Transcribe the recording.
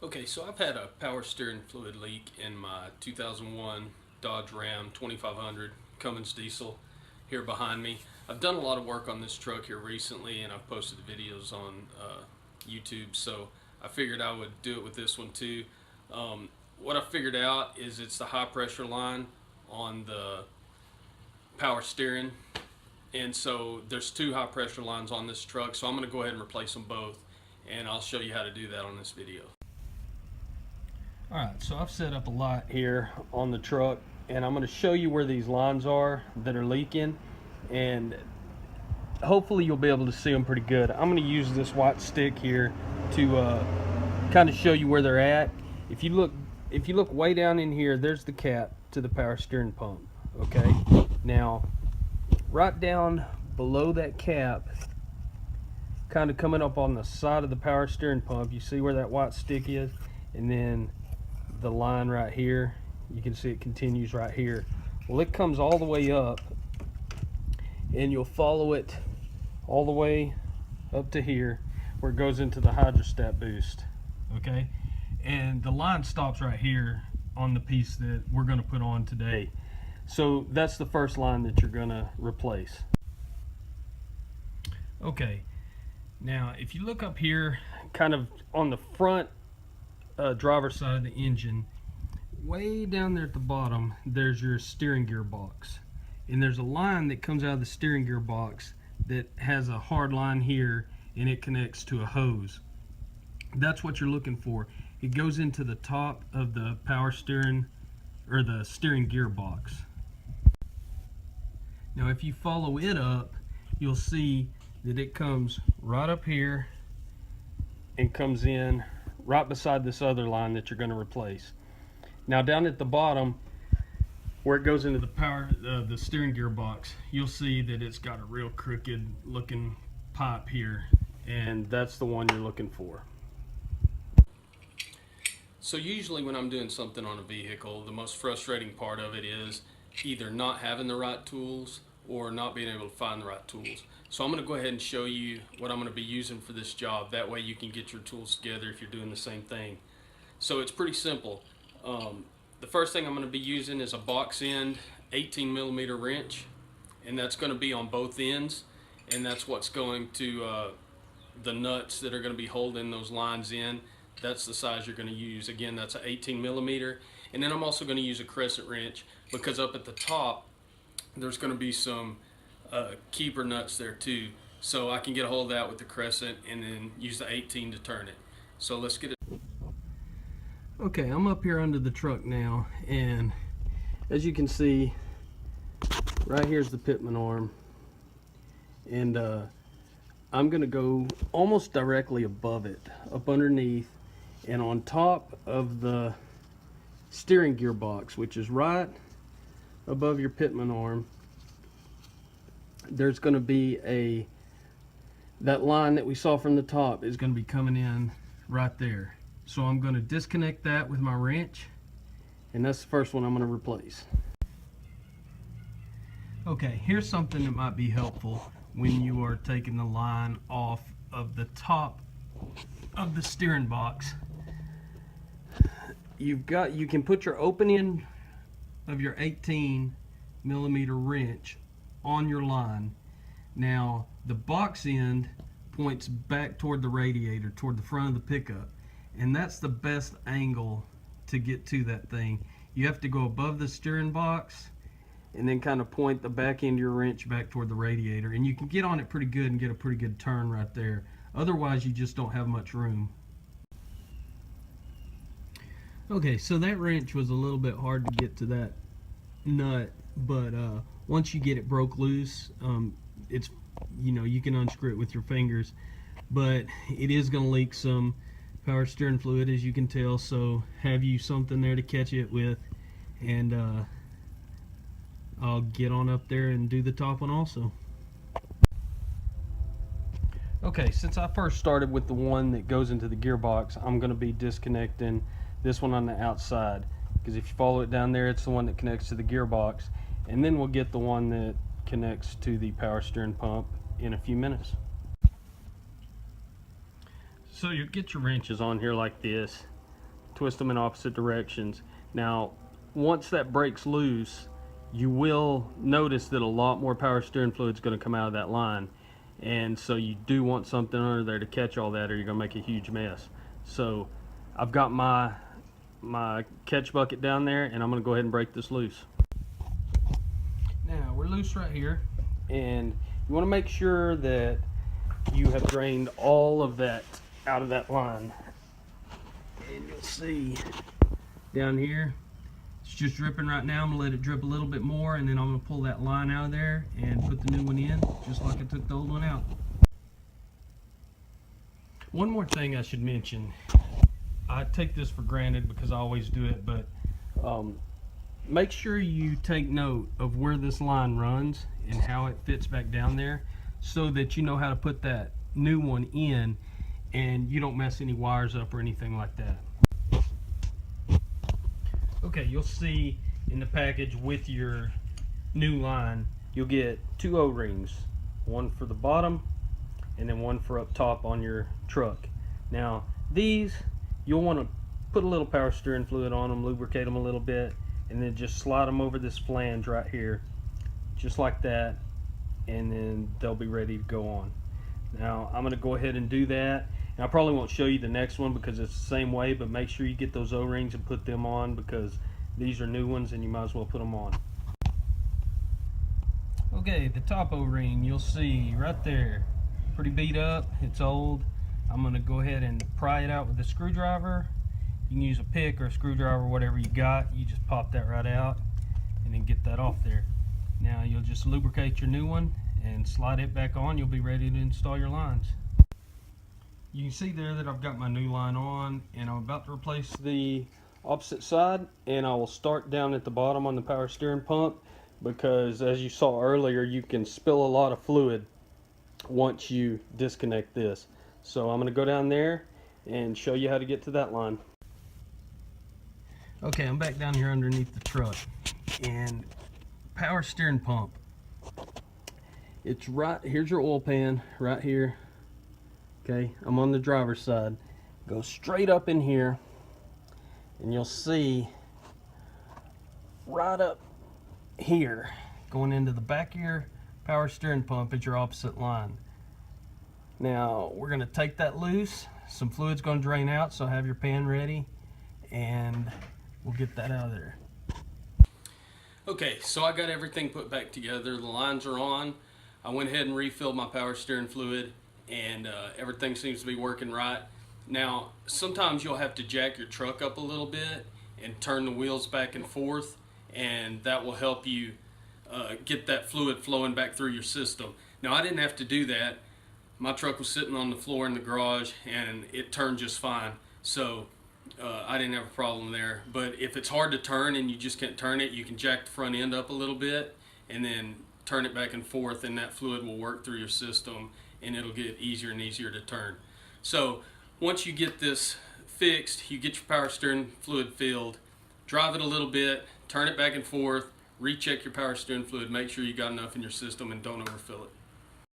Okay, so I've had a power steering fluid leak in my 2001 Dodge Ram 2500 Cummins diesel here behind me. I've done a lot of work on this truck here recently, and I've posted videos on YouTube, so I figured I would do it with this one too. What I figured out is it's the high pressure line on the power steering, and so there's two high pressure lines on this truck, so I'm going to go ahead and replace them both, and I'll show you how to do that on this video. Alright, so I've set up a light here on the truck, and I'm going to show you where these lines are that are leaking, and hopefully you'll be able to see them pretty good. I'm going to use this white stick here to kind of show you where they're at. If you look way down in here, there's the cap to the power steering pump. Okay, now right down below that cap, kind of coming up on the side of the power steering pump, you see where that white stick is, and then the line right here, you can see it continues right here. Well, it comes all the way up, and you'll follow it all the way up to here where it goes into the hydrostat boost. Okay, and the line stops right here on the piece that we're going to put on today. So that's the first line that you're going to replace. Okay, now if you look up here kind of on the front driver's side of the engine, way down there at the bottom, there's your steering gear box, and there's a line that comes out of the steering gear box that has a hard line here, and it connects to a hose. That's what you're looking for. It goes into the top of the power steering, or the steering gear box. Now if you follow it up, you'll see that it comes right up here and comes in right beside this other line that you're going to replace. Now down at the bottom where it goes into the steering gear box, you'll see that it's got a real crooked looking pipe here, and that's the one you're looking for. So usually when I'm doing something on a vehicle, the most frustrating part of it is either not having the right tools or not being able to find the right tools. So I'm going to go ahead and show you what I'm going to be using for this job. That way you can get your tools together if you're doing the same thing. So it's pretty simple. The first thing I'm going to be using is a box end 18mm wrench, and that's going to be on both ends, and that's what's going to the nuts that are going to be holding those lines in. That's the size you're going to use. Again, that's an 18mm. And then I'm also going to use a crescent wrench, because up at the top there's going to be some keeper nuts there too, so I can get a hold of that with the crescent and then use the 18 to turn it. So let's get it. Okay, I'm up here under the truck now, and as you can see, right here's the pitman arm, and I'm gonna go almost directly above it, up underneath and on top of the steering gear box, which is right above your pitman arm. There's going to be that line that we saw from the top is going to be coming in right there. So I'm going to disconnect that with my wrench, and that's the first one I'm going to replace. Okay, here's something that might be helpful when you are taking the line off of the top of the steering box. You can put your open end of your 18mm wrench on your line. Now the box end points back toward the radiator, toward the front of the pickup, and that's the best angle to get to that thing. You have to go above the steering box and then kind of point the back end of your wrench back toward the radiator, and you can get on it pretty good and get a pretty good turn right there. Otherwise you just don't have much room. Okay, so that wrench was a little bit hard to get to that nut, but once you get it broke loose, it's, you can unscrew it with your fingers, but it is going to leak some power steering fluid, as you can tell, so have you something there to catch it with, and I'll get on up there and do the top one also. Okay, since I first started with the one that goes into the gearbox, I'm going to be disconnecting this one on the outside, because if you follow it down there, it's the one that connects to the gearbox, and then we'll get the one that connects to the power steering pump in a few minutes. So you get your wrenches on here like this, twist them in opposite directions. Now, once that breaks loose, you will notice that a lot more power steering fluid is going to come out of that line. And so you do want something under there to catch all that, or you're going to make a huge mess. So I've got my catch bucket down there, and I'm going to go ahead and break this loose. Now we're loose right here, and you want to make sure that you have drained all of that out of that line. And you'll see down here, it's just dripping right now. I'm gonna let it drip a little bit more, and then I'm gonna pull that line out of there and put the new one in, just like I took the old one out. One more thing I should mention. I take this for granted because I always do it, but make sure you take note of where this line runs and how it fits back down there, so that you know how to put that new one in and you don't mess any wires up or anything like that. Okay, you'll see in the package with your new line, you'll get 2 O-rings, one for the bottom and then one for up top on your truck. Now these, you'll want to put a little power steering fluid on them, lubricate them a little bit, and then just slide them over this flange right here, just like that, and then they'll be ready to go on. Now I'm going to go ahead and do that, and I probably won't show you the next one because it's the same way, but make sure you get those O-rings and put them on, because these are new ones and you might as well put them on. Okay, the top O-ring, you'll see right there, pretty beat up, it's old. I'm going to go ahead and pry it out with a screwdriver. You can use a pick or a screwdriver, whatever you got. You just pop that right out and then get that off there. Now you'll just lubricate your new one and slide it back on. You'll be ready to install your lines. You can see there that I've got my new line on, and I'm about to replace the opposite side, and I will start down at the bottom on the power steering pump, because as you saw earlier, you can spill a lot of fluid once you disconnect this. So I'm going to go down there and show you how to get to that line. Okay, I'm back down here underneath the truck, and power steering pump, it's right here's your oil pan right here. Okay, I'm on the driver's side. Go straight up in here, and you'll see right up here going into the back of your power steering pump is your opposite line. Now we're going to take that loose. Some fluid's going to drain out, so have your pan ready, and we'll get that out of there. Okay, so I got everything put back together. The lines are on. I went ahead and refilled my power steering fluid, and everything seems to be working right. Now, sometimes you'll have to jack your truck up a little bit and turn the wheels back and forth, and that will help you get that fluid flowing back through your system. Now, I didn't have to do that. My truck was sitting on the floor in the garage, and it turned just fine. So I didn't have a problem there. But if it's hard to turn and you just can't turn it, you can jack the front end up a little bit and then turn it back and forth, and that fluid will work through your system, and it'll get easier and easier to turn. So once you get this fixed, you get your power steering fluid filled, drive it a little bit, turn it back and forth, recheck your power steering fluid, make sure you got enough in your system, and don't overfill it.